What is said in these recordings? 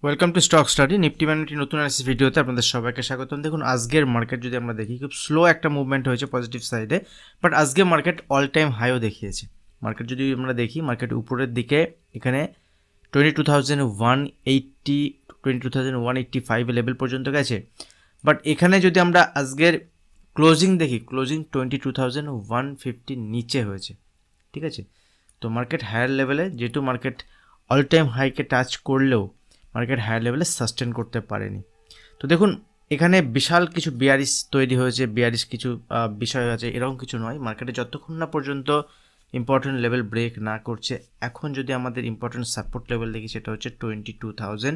Welcome to stock study. Nifty bank নতুন analysis ভিডিওতে আপনাদের সবাইকে স্বাগতম। দেখুন আজকের মার্কেট যদি আমরা দেখি খুব স্লো একটা মুভমেন্ট হয়েছে পজিটিভ সাইডে, বাট আজকে মার্কেট অল টাইম হাইও দেখিয়েছে। মার্কেট যদি আমরা দেখি মার্কেট উপরের দিকে এখানে 22,185 লেভেল পর্যন্ত গেছে, বাট এখানে যদি আমরা আজকের ক্লোজিং দেখি, ক্লোজিং 22,150 নিচে হয়েছে। ঠিক আছে, তো মার্কেট হায়ার লেভেলে, যেহেতু মার্কেট অল টাইম হাইকে টাচ করলেও মার্কেট হায়ার লেভেলে সাস্টেন করতে পারেনি। তো দেখুন এখানে বিশাল কিছু বিয়ারিশ তৈরি হয়েছে, বিয়ারিশ কিছু বিষয় আছে, এরকম কিছু নয়। মার্কেটে যতক্ষণ না পর্যন্ত ইম্পর্টেন্ট লেভেল ব্রেক না করছে, এখন যদি আমাদের ইম্পর্টেন্ট সাপোর্ট লেভেল দেখি সেটা হচ্ছে 22,000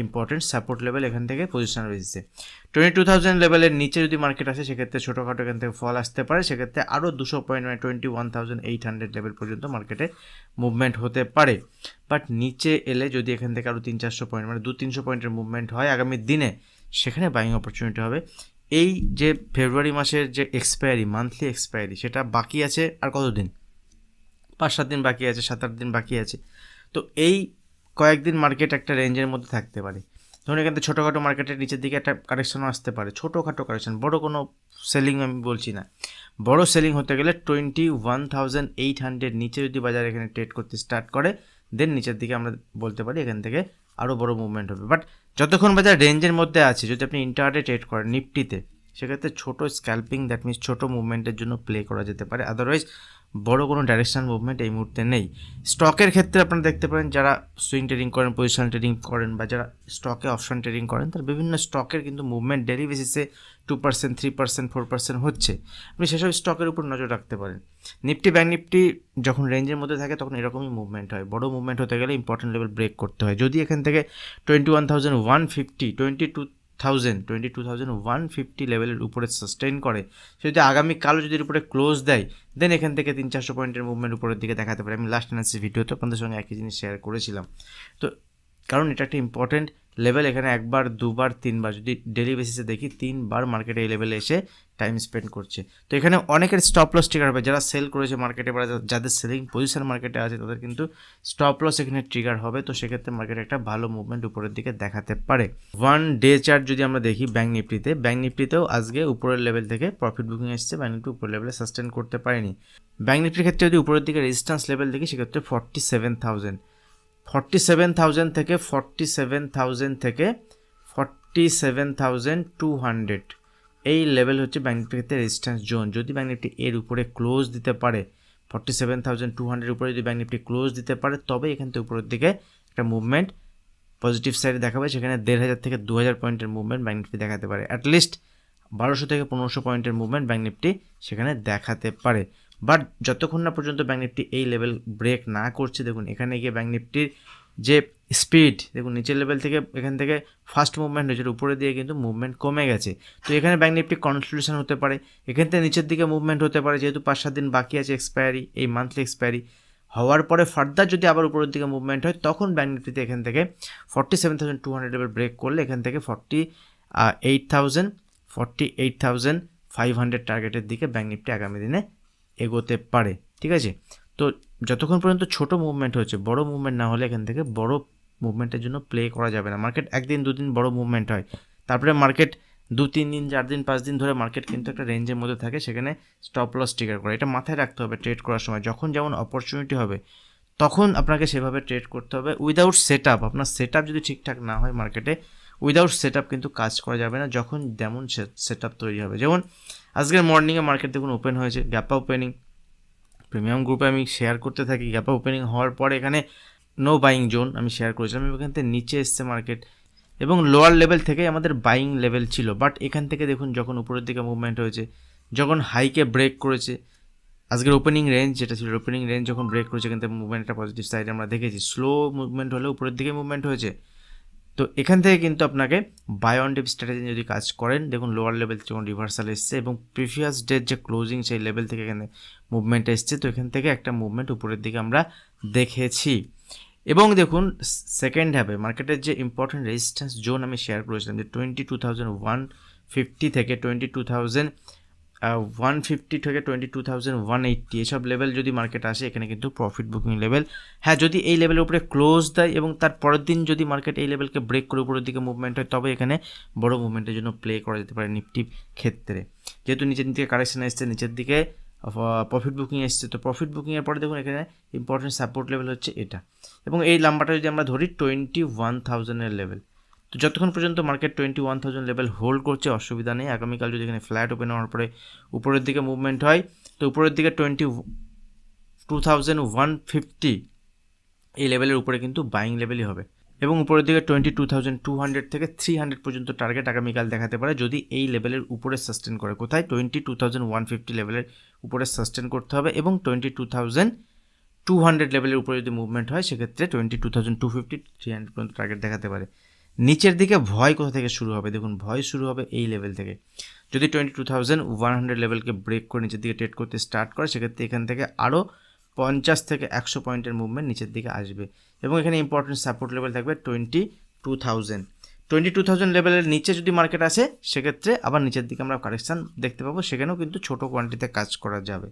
ইম্পর্টেন্ট সাপোর্ট লেভেল। এখান থেকে পজিশন রয়েছে 22,000 লেভেলের নিচে যদি মার্কেট আসে সেক্ষেত্রে ছোটোখাটো এখান থেকে ফল আসতে পারে, সেক্ষেত্রে আরও 200 পয়েন্ট মানে 21,800 লেভেল পর্যন্ত মার্কেটে মুভমেন্ট হতে পারে। বাট নিচে এলে যদি এখান থেকে আরও 300-400 পয়েন্ট মানে 200-300 পয়েন্টের মুভমেন্ট হয় আগামী দিনে, সেখানে বাইং অপরচুনিটি হবে। এই যে ফেব্রুয়ারি মাসের যে এক্সপায়ারি, মান্থলি এক্সপায়ারি, সেটা বাকি আছে আর কতদিন? 5-7 দিন বাকি আছে, 7-8 দিন বাকি আছে। তো এই কয়েকদিন মার্কেট একটা রেঞ্জের মধ্যে থাকতে পারে। ধরুন এখান থেকে ছোটোখাটো মার্কেটের নিচের দিকে একটা কারেকশনও আসতে পারে, ছোটোখাটো কারেকশন, বড় কোনো সেলিং আমি বলছি না। বড় সেলিং হতে গেলে 21,800 নিচে যদি বাজার এখানে ট্রেড করতে স্টার্ট করে, দেন নিচের দিকে আমরা বলতে পারি এখান থেকে আরও বড় মুভমেন্ট হবে। বাট যতক্ষণ বাজার রেঞ্জের মধ্যে আছে, যদি আপনি ইন্টারডে ট্রেড করেন নিফটিতে, সেক্ষেত্রে ছোটো স্ক্যাল্পিং, দ্যাট মিনস ছোটো মুভমেন্টের জন্য প্লে করা যেতে পারে। আদারওয়াইজ বড় কোনো ডাইরেকশন মুভমেন্ট এই মুহূর্তে নেই। স্টকের ক্ষেত্রে আপনারা দেখতে পারেন, যারা সুইং ট্রেডিং করেন, পজিশন ট্রেডিং করেন, বা যারা স্টকে অপশন ট্রেডিং করেন, তার বিভিন্ন স্টকের কিন্তু মুভমেন্ট ডেলি বেসিসে 2%, 3%, 4% হচ্ছে। আপনি সেসব স্টকের উপর নজর রাখতে পারেন। নিফটি ব্যাংক নিফটি যখন রেঞ্জের মধ্যে থাকে তখন এরকমই মুভমেন্ট হয়। বড় মুভমেন্ট হতে গেলে ইম্পর্টেন্ট লেভেল ব্রেক করতে হয়। যদি এখান থেকে 21,150, 22,150 লেভেলের উপরে সাস্টেইন করে, সে যদি আগামীকালও যদি উপরে ক্লোজ দেয়, দেন এখান থেকে 300-400 পয়েন্টের মুভমেন্ট উপরের দিকে দেখাতে পারে। আমি লাস্ট অ্যানালিসিস ভিডিওতে আপনাদের সঙ্গে একই জিনিস শেয়ার করেছিলাম। তো কারণ এটা একটা ইম্পর্টেন্ট লেভেল, এখানে একবার, দুবার, তিনবার, যদি ডেলি বেসিসে দেখি 3 বার মার্কেটে এই লেভেলে এসে টাইম স্পেন্ড করছে। তো এখানে অনেকের স্টপ লস ট্রিগার হবে, যারা সেল করেছে মার্কেটে বা যাদের সেলিং পজিশন মার্কেটে আছে তাদের কিন্তু স্টপ লস এখানে ট্রিগার হবে। তো সেক্ষেত্রে মার্কেটে একটা ভালো মুভমেন্ট উপরের দিকে দেখাতে পারে। 1 ডে চার্ট যদি আমরা দেখি ব্যাংক নিফটিতেও আজকে উপরের লেভেল থেকে প্রফিট বুকিং এসছে, ব্যাংক নিফটি উপরের লেভেলে সাস্টেন করতে পারেনি। ব্যাংক নিফটির ক্ষেত্রে যদি উপরের দিকে রেজিস্ট্যান্স লেভেল দেখি সেক্ষেত্রে 47,000 থেকে 47,200 এই লেভেল হচ্ছে ব্যাংক নিফটির ক্ষেত্রে রেজিস্ট্যান্স জোন। যদি ব্যাংক নিফটি এর উপরে ক্লোজ দিতে পারে, 47,200 উপরে যদি ব্যাংক নিফটি ক্লোজ দিতে পারে, তবে এখান থেকে উপরের দিকে একটা মুভমেন্ট পজিটিভ সাইডে দেখাবে। সেখানে 1,500 থেকে 2,000 পয়েন্টের মুভমেন্ট ব্যাংক নিফটি দেখাতে পারে। অ্যাটলিস্ট 1200 থেকে 1500 পয়েন্টের মুভমেন্ট ব্যাংক নিফটি সেখানে দেখাতে পারে। বাট যতক্ষণ না পর্যন্ত ব্যাংক নিফটি এই লেভেল ব্রেক না করছে, দেখুন এখানে গিয়ে ব্যাংক নিফটির যে স্পিড, দেখুন নিচের লেভেল থেকে এখান থেকে ফার্স্ট মুভমেন্ট হয়েছে, উপরে দিয়ে কিন্তু মুভমেন্ট কমে গেছে। তো এখানে ব্যাংক নিফটি কনসলিডেশন হতে পারে, এখান থেকে নিচের দিকে মুভমেন্ট হতে পারে, যেহেতু 5-7 দিন বাকি আছে এক্সপায়ারি, এই মান্থলি এক্সপায়ারি হওয়ার পরে ফার্দার যদি আবার উপরের দিকে মুভমেন্ট হয়, তখন ব্যাংক নিফটিতে এখান থেকে 47,200 লেভেল ব্রেক করলে এখান থেকে 48,500 টার্গেটের দিকে ব্যাংক নিফটি আগামী দিনে এগোতে পারে। ঠিক আছে, তো যতক্ষণ পর্যন্ত ছোট মুভমেন্ট হচ্ছে, বড় মুভমেন্ট না হলে এখান থেকে বড় মুভমেন্টের জন্য প্লে করা যাবে না। মার্কেট 1-2 দিন বড় মুভমেন্ট হয়, তারপরে মার্কেট 2-3 দিন, 4 দিন, 5 দিন ধরে মার্কেট কিন্তু একটা রেঞ্জের মধ্যে থাকে, সেখানে স্টপ লস ট্রিগার করে। এটা মাথায় রাখতে হবে ট্রেড করার সময়। যখন যেমন অপরচুনিটি হবে তখন আপনাকে সেভাবে ট্রেড করতে হবে। উইদাউট সেট আপ, আপনার সেট আপ যদি ঠিকঠাক না হয় মার্কেটে, উইদাউট সেট আপ কিন্তু কাজ করা যাবে না। যখন যেমন সেট আপ তৈরি হবে, যেমন আজকের মর্নিংয়ে মার্কেট দেখুন ওপেন হয়েছে, গ্যাপা ওপেনিং, প্রিমিয়াম গ্রুপে আমি শেয়ার করতে থাকি। গ্যাপা ওপেনিং হওয়ার পরে এখানে নো বাইং জোন আমি শেয়ার করেছিলাম, এখান থেকে নিচে এসছে মার্কেট এবং লোয়ার লেভেল থেকে আমাদের বাইং লেভেল ছিল। বাট এখান থেকে দেখুন যখন উপরের দিকে মুভমেন্ট হয়েছে, যখন হাইকে ব্রেক করেছে, আজকের ওপেনিং রেঞ্জ যেটা ছিল, ওপেনিং রেঞ্জ যখন ব্রেক করেছে, এখান থেকে মুভমেন্টটা পজিটিভ সাইডে আমরা দেখেছি। স্লো মুভমেন্ট হলে উপরের দিকে মুভমেন্ট হয়েছে। তো এখান থেকে কিন্তু আপনাকে বাই অন ডিপ স্ট্র্যাটেজি যদি কাজ করেন, দেখুন লোয়ার লেভেল যখন রিভার্সাল এসছে এবং প্রিভিয়াস ডের যে ক্লোজিং সেই লেভেল থেকে এখানে মুভমেন্ট এসছে, তো এখান থেকে একটা মুভমেন্ট উপরের দিকে আমরা দেখেছি। এবং দেখুন সেকেন্ড হ্যাপে মার্কেটের যে ইম্পর্টেন্ট রেজিস্ট্যান্স জোন আমি শেয়ার করেছিলাম, যে 22,150 থেকে 150 থেকে 22,180 এসব লেভেল যদি মার্কেট আসে এখানে কিন্তু প্রফিট বুকিং লেভেল। হ্যাঁ, যদি এই লেভেলের উপরে ক্লোজ দেয় এবং তার পরের দিন যদি মার্কেট এই লেভেলকে ব্রেক করে উপরের দিকে মুভমেন্ট হয়, তবে এখানে বড় মুভমেন্টের জন্য প্লে করা যেতে পারে নিফটির ক্ষেত্রে। যেহেতু নিচের দিকে কারেকশন এসছে, নিচের দিকে প্রফিট বুকিং এসছে, তো প্রফিট বুকিংয়ের পরে দেখুন এখানে ইম্পর্টেন্ট সাপোর্ট লেভেল হচ্ছে এটা, এবং এই নাম্বারটা যদি আমরা ধরি 21,000-এর লেভেল। তো যতক্ষণ পর্যন্ত মার্কেট 21,000 লেভেল হোল্ড করছে অসুবিধা নেই। আগামীকাল যদি এখানে ফ্ল্যাট ওপেন হওয়ার পরে উপরের দিকে মুভমেন্ট হয়, তো উপরের দিকে 22,150 এই লেভেলের উপরে কিন্তু বাইং লেভেলই হবে, এবং উপরের দিকে 22,200 থেকে 300 পর্যন্ত টার্গেট আগামীকাল দেখাতে পারে যদি এই লেভেলের উপরে সাস্টেন করে। কোথায়? 22,150 লেভেলের উপরে সাস্টেন করতে হবে, এবং 22,200 লেভেলের উপরে যদি মুভমেন্ট হয় সেক্ষেত্রে 22,250-300 পর্যন্ত টার্গেট দেখাতে পারে। নিচের দিকে ভয় কোথা থেকে শুরু হবে? দেখুন, ভয় শুরু হবে এই লেভেল থেকে। যদি 22,100 লেভেলকে ব্রেক করে নিচের দিকে ট্রেড করতে স্টার্ট করে, সেক্ষেত্রে এখান থেকে আরও 50 থেকে 100 পয়েন্টের মুভমেন্ট নিচের দিকে আসবে, এবং এখানে ইম্পর্টেন্ট সাপোর্ট লেভেল থাকবে 22,000 লেভেলের নিচে যদি মার্কেট আসে সেক্ষেত্রে আবার নিচের দিকে আমরা কারেকশান দেখতে পাবো। সেখানেও কিন্তু ছোটো কোয়ান্টিটিতে কাজ করা যাবে,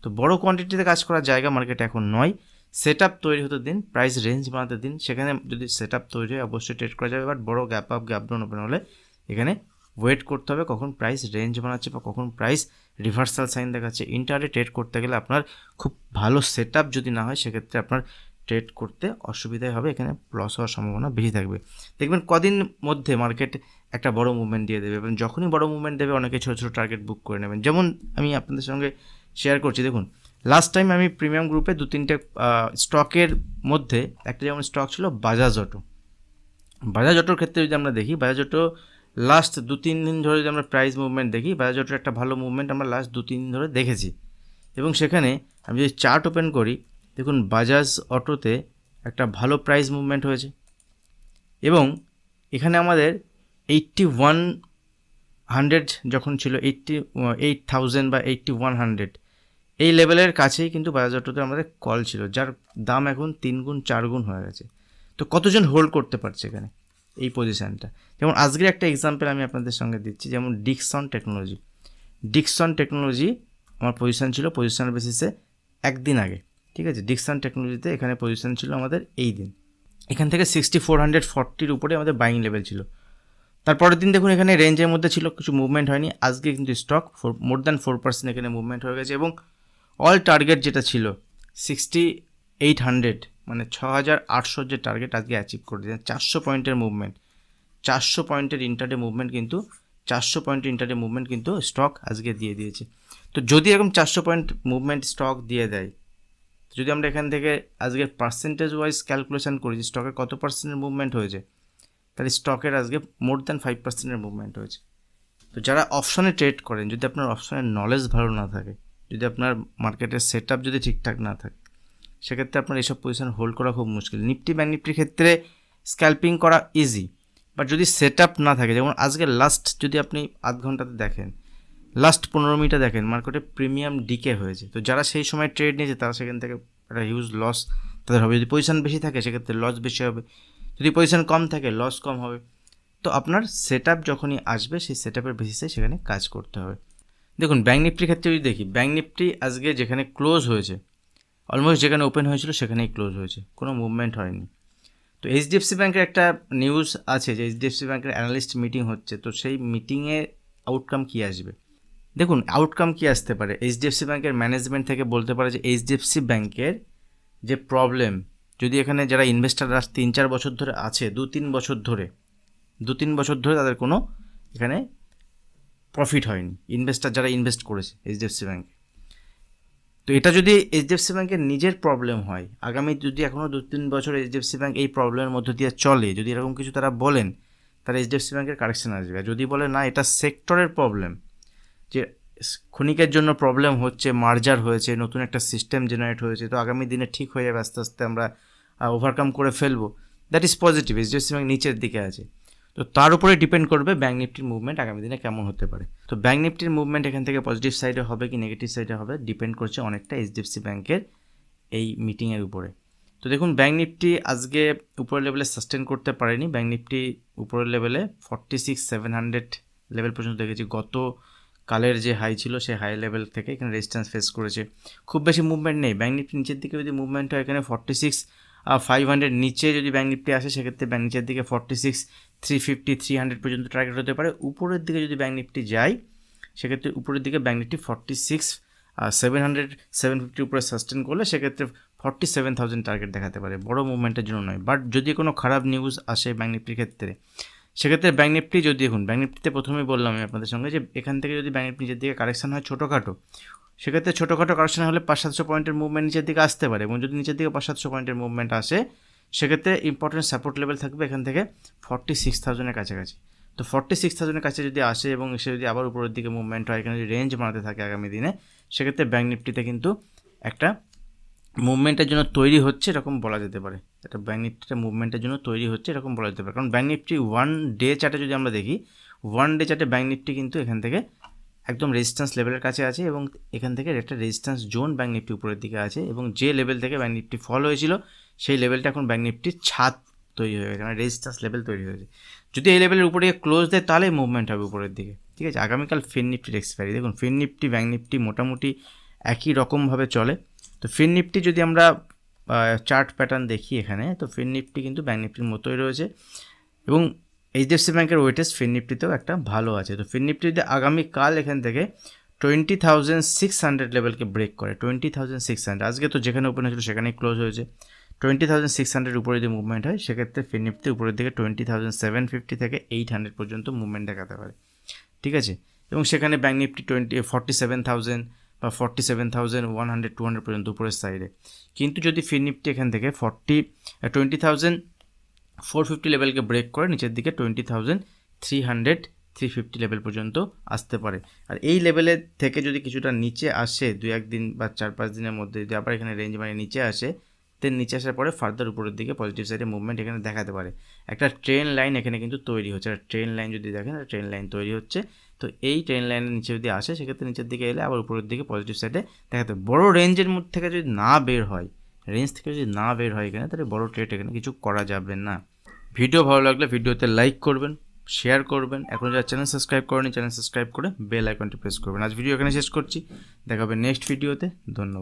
তো বড় কোয়ান্টিটিতে কাজ করার জায়গা মার্কেট এখন নয়। সেট আপ তৈরি হতে দিন, প্রাইস রেঞ্জ বানাতে দিন, সেখানে যদি সেট আপ তৈরি হয় অবশ্যই ট্রেড করা যাবে। বাট বড় gap up gap down open হলে এখানে ওয়েট করতে হবে কখন প্রাইস রেঞ্জ বানাচ্ছে বা কখন প্রাইস রিভার্সাল সাইন দেখাচ্ছে। ইন্টারডে ট্রেড করতে গেলে আপনার খুব ভালো সেট আপ যদি না হয় সেক্ষেত্রে আপনার ট্রেড করতে অসুবিধাই হবে, এখানে লস হওয়ার সম্ভাবনা বেশি থাকবে। দেখবেন কদিন মধ্যে মার্কেট একটা বড় মুভমেন্ট দিয়ে দেবে, এবং যখনই বড় মুভমেন্ট দেবে অনেকে ছোটো ছোটো টার্গেট বুক করে নেবেন। যেমন আমি আপনাদের সঙ্গে শেয়ার করছি, দেখুন লাস্ট টাইম আমি প্রিমিয়াম গ্রুপে 2-3টে স্টকের মধ্যে একটা যেমন স্টক ছিল বাজাজ অটো। বাজাজ অটোর ক্ষেত্রে যদি আমরা দেখি, বাজাজ অটো লাস্ট 2-3 দিন ধরে যদি আমরা প্রাইস মুভমেন্ট দেখি, বাজাজ অটোর একটা ভালো মুভমেন্ট আমরা লাস্ট 2-3 দিন ধরে দেখেছি, এবং সেখানে আমি যদি চার্ট ওপেন করি দেখুন বাজাজ অটোতে একটা ভালো প্রাইস মুভমেন্ট হয়েছে, এবং এখানে আমাদের 8100 যখন ছিল 88,000 বা 8100 এই লেভেলের কাছেই কিন্তু বাজাজ অটোতে আমাদের কল ছিল, যার দাম এখন 3 গুণ 4 গুণ হয়ে গেছে। তো কতজন হোল্ড করতে পারছে এখানে এই পজিশানটা? যেমন আজকের একটা এক্সাম্পল আমি আপনাদের সঙ্গে দিচ্ছি, যেমন ডিকসন টেকনোলজি আমার পজিশান ছিল পজিশনাল বেসিসে একদিন আগে, ঠিক আছে। ডিকসন টেকনোলজিতে এখানে পজিশান ছিল আমাদের এই দিন, এখান থেকে 6440 উপরে আমাদের বাইং লেভেল ছিল। তারপরের দিন দেখুন এখানে রেঞ্জের মধ্যে ছিল, কিছু মুভমেন্ট হয়নি। আজকে কিন্তু স্টক মোর দ্যান 4% এখানে মুভমেন্ট হয়ে গেছে, এবং অল টার্গেট যেটা ছিল 6800 মানে 6800 যে টার্গেট আজকে অ্যাচিভ করে দিয়েছে। 400 পয়েন্টের মুভমেন্ট, 400 পয়েন্টের ইন্টারডে মুভমেন্ট কিন্তু স্টক আজকে দিয়ে দিয়েছে। তো যদি এরকম 400 পয়েন্ট মুভমেন্ট স্টক দিয়ে দেয়, যদি আমরা এখান থেকে আজকে পার্সেন্টেজ ওয়াইজ ক্যালকুলেশন করি যে স্টকের কত পার্সেন্টের মুভমেন্ট হয়েছে, তাহলে স্টকের আজকে মোর দ্যান 5%-এর মুভমেন্ট হয়েছে। তো যারা অপশনে ট্রেড করেন, যদি আপনার অপশনের নলেজ ভালো না থাকে, যদি আপনার মার্কেটের সেট আপ যদি ঠিকঠাক না থাকে, সেক্ষেত্রে আপনার এইসব পজিশন হোল্ড করা খুব মুশকিল। নিফটি ব্যাঙ্ক নিফটির ক্ষেত্রে স্ক্যাল্পিং করা ইজি, বাট যদি সেট আপ না থাকে, যেমন আজকে লাস্ট যদি আপনি আধ ঘন্টাতে দেখেন, লাস্ট 15 মিনিটে দেখেন মার্কেটে প্রিমিয়াম ডিকে হয়েছে। তো যারা সেই সময় ট্রেড নিয়েছে তারা সেখান থেকে একটা হিউজ লস তাদের হবে। যদি পজিশন বেশি থাকে সেক্ষেত্রে লস বেশি হবে, যদি পজিশন কম থাকে লস কম হবে। তো আপনার সেট আপ যখনই আসবে সেই সেট আপের বেসিসে সেখানে কাজ করতে হবে। দেখুন ব্যাঙ্ক নিফটির ক্ষেত্রে যদি দেখি, ব্যাঙ্ক নিফটি আজকে যেখানে ক্লোজ হয়েছে, অলমোস্ট যেখানে ওপেন হয়েছিল সেখানেই ক্লোজ হয়েছে, কোনো মুভমেন্ট হয়নি। তো এইচডিএফসি ব্যাঙ্কের একটা নিউজ আছে যে এইচডিএফসি ব্যাঙ্কের অ্যানালিস্ট মিটিং হচ্ছে, তো সেই মিটিংয়ে আউটকাম কী আসবে? দেখুন আউটকাম কী আসতে পারে, এইচডিএফসি ব্যাঙ্কের ম্যানেজমেন্ট থেকে বলতে পারে যে এইচডিএফসি ব্যাঙ্কের যে প্রবলেম, যদি এখানে যারা ইনভেস্টাররা 3-4 বছর ধরে আছে, 2-3 বছর ধরে তাদের কোনো এখানে প্রফিট হয়নি, ইনভেস্টার যারা ইনভেস্ট করেছে এইচডিএফসি ব্যাঙ্কে। তো এটা যদি এইচডিএফসি ব্যাঙ্কের নিজের প্রবলেম হয়, আগামী যদি এখনও 2-3 বছর এইচডিএফসি ব্যাঙ্ক এই প্রবলেমের মধ্যে দিয়ে চলে, যদি এরকম কিছু তারা বলেন, তারা এইচডিএফসি ব্যাঙ্কের কারেকশন আসবে। যদি বলে না এটা সেক্টরের প্রবলেম, যে ক্ষণিকের জন্য প্রবলেম হচ্ছে, মার্জার হয়েছে, নতুন একটা সিস্টেম জেনারেট হয়েছে, তো আগামী দিনে ঠিক হয়ে যাবে, আস্তে আস্তে আমরা ওভারকাম করে ফেলবো, that is positive. HDFC bank নিচের দিকে আছে, তো তার উপরে ডিপেন্ড করবে ব্যাঙ্ক নিফটির মুভমেন্ট আগামী দিনে কেমন হতে পারে। তো ব্যাঙ্ক নিফটির মুভমেন্ট এখান থেকে পজিটিভ সাইডে হবে কি নেগেটিভ সাইডে হবে, ডিপেন্ড করছে অনেকটা এইচডিএফসি ব্যাঙ্কের এই মিটিংয়ের উপরে। তো দেখুন ব্যাঙ্ক নিফটি আজকে উপরের লেভেলে সাস্টেন করতে পারেনি। ব্যাঙ্ক নিফটি উপরের লেভেলে 46,700 লেভেল পর্যন্ত দেখেছি, গত কালের যে হাই ছিল সেই হাই লেভেল থেকে এখানে রেজিস্ট্যান্স ফেস করেছে। খুব বেশি মুভমেন্ট নেই, ব্যাঙ্ক নিফটি নিচের দিকে যদি মুভমেন্ট হয় এখানে 46,500 নিচে যদি ব্যাঙ্ক নিফটি আসে সেক্ষেত্রে ব্যাঙ্ক নিচের দিকে 46,350 300 পর্যন্ত টার্গেট হতে পারে। উপরের দিকে যদি ব্যাঙ্ক নিফটি যায় সেক্ষেত্রে উপরের দিকে ব্যাঙ্ক নিফটি 46,700-750 উপরে সাস্টেন করলে সেক্ষেত্রে 47,000 টার্গেট দেখাতে পারে, বড় মুভমেন্টের জন্য নয়। বাট যদি কোনো খারাপ নিউজ আসে ব্যাঙ্ক নিফটির ক্ষেত্রে সেক্ষেত্রে ব্যাঙ্ক নিফটি যদি দেখুন, ব্যাঙ্ক নিফটিতে প্রথমেই বললাম আমি আপনাদের সঙ্গে যে এখান থেকে যদি ব্যাঙ্ক নিফটি নিচের দিকে কারেকশন হয় ছোটোখাটো, সেক্ষেত্রে ছোটোখাটো কারেকশন হলে 500-700 পয়েন্টের মুভমেন্ট নিচের দিকে আসতে পারে, এবং যদি নিচের দিকে 500-700 পয়েন্টের মুভমেন্ট আসে সেক্ষেত্রে ইম্পর্টেন্ট সাপোর্ট লেভেল থাকবে এখান থেকে 46,000-এর কাছাকাছি। তো 46,000-এর কাছে যদি আসে এবং এসে যদি আবার উপরের দিকে মুভমেন্ট হয়, এখানে যদি রেঞ্জ বানাতে থাকে আগামী দিনে, সেক্ষেত্রে ব্যাঙ্ক নিফটিতে কিন্তু একটা মুভমেন্টের জন্য তৈরি হচ্ছে এরকম বলা যেতে পারে। এটা ব্যাঙ্ক নিফটিটা মুভমেন্টের জন্য তৈরি হচ্ছে এরকম বলা যেতে পারে, কারণ ব্যাঙ্ক নিফটি 1 ডে চার্টে যদি আমরা দেখি, 1 ডে চার্টে ব্যাঙ্ক নিফটি কিন্তু এখান থেকে একদম রেজিস্ট্যান্স লেভেলের কাছে আছে, এবং এখান থেকে একটা রেজিস্ট্যান্স জোন ব্যাঙ্ক নিফটি উপরের দিকে আছে, এবং যে লেভেল থেকে ব্যাঙ্ক নিফটি ফল হয়েছিল সেই লেভেলটা এখন ব্যাঙ্ক নিফটির ছাদ তৈরি হয়ে গেছে, মানে রেজিস্ট্যান্স লেভেল তৈরি হয়েছে। যদি এই লেভেলের উপরে ক্লোজ দেয় তাহলে মুভমেন্ট হবে উপরের দিকে, ঠিক আছে। আগামীকাল ফিন নিফটির এক্সপায়ারি, দেখুন ফিন নিফটি ব্যাঙ্ক নিফটি মোটামুটি একই রকমভাবে চলে। তো ফিন নিফটি যদি আমরা চার্ট প্যাটার্ন দেখি এখানে, তো ফিন নিফটি কিন্তু ব্যাঙ্ক নিফটির মতোই রয়েছে, এবং এইচডিএফসি ব্যাঙ্কের ওয়েটেজ ফিন নিফটিতেও একটা ভালো আছে। তো ফিন নিফটি যদি আগামীকাল এখান থেকে 20,600 লেভেলকে ব্রেক করে, 20,600 আজকে তো যেখানে ওপেন হয়েছিল সেখানেই ক্লোজ হয়েছে, 20,600 উপরে যদি মুভমেন্ট হয় সেক্ষেত্রে ফিন নিফটি উপরের দিকে 20,750 থেকে 800 পর্যন্ত মুভমেন্ট দেখাতে পারে, ঠিক আছে। এবং সেখানে ব্যাঙ্ক নিফটি 47,000 বা 47,100-200 পর্যন্ত উপরের সাইডে। কিন্তু যদি ফিন নিফটি এখান থেকে 20,450 লেভেলকে ব্রেক করে নিচের দিকে 20,300-350 লেভেল পর্যন্ত আসতে পারে। আর এই লেভেলের থেকে যদি কিছুটা নিচে আসে 2-1 দিন বা 4-5 দিনের মধ্যে, যদি আবার এখানে রেঞ্জ মানে নিচে আসে, দেন নিচে আসার পরে ফার্দার উপরের দিকে পজিটিভ সাইডে মুভমেন্ট এখানে দেখাতে পারে। একটা ট্রেন লাইন এখানে কিন্তু তৈরি হচ্ছে, আর ট্রেন লাইন যদি দেখেন ট্রেন লাইন তৈরি হচ্ছে। তো এই ট্রেন লাইনের নিচে যদি আসে সেক্ষেত্রে নিচের দিকে এলে আবার উপরের দিকে পজিটিভ সাইডে দেখাতে পারে। বড়ো রেঞ্জের মধ্যে থেকে যদি না বের হয়, রেঞ্জ থেকে যদি না বের হয় এখানে, তাহলে বড়ো ট্রেড এখানে কিছু করা যাবে না। ভিডিও ভালো লাগলে ভিডিওতে লাইক করবেন, শেয়ার করবেন, এখন যারা চ্যানেল সাবস্ক্রাইব করেনি চ্যানেল সাবস্ক্রাইব করে বেল আইকনটি প্রেস করবেন। আজ ভিডিও এখানে শেষ করছি, দেখা হবে নেক্সট ভিডিওতে, ধন্যবাদ।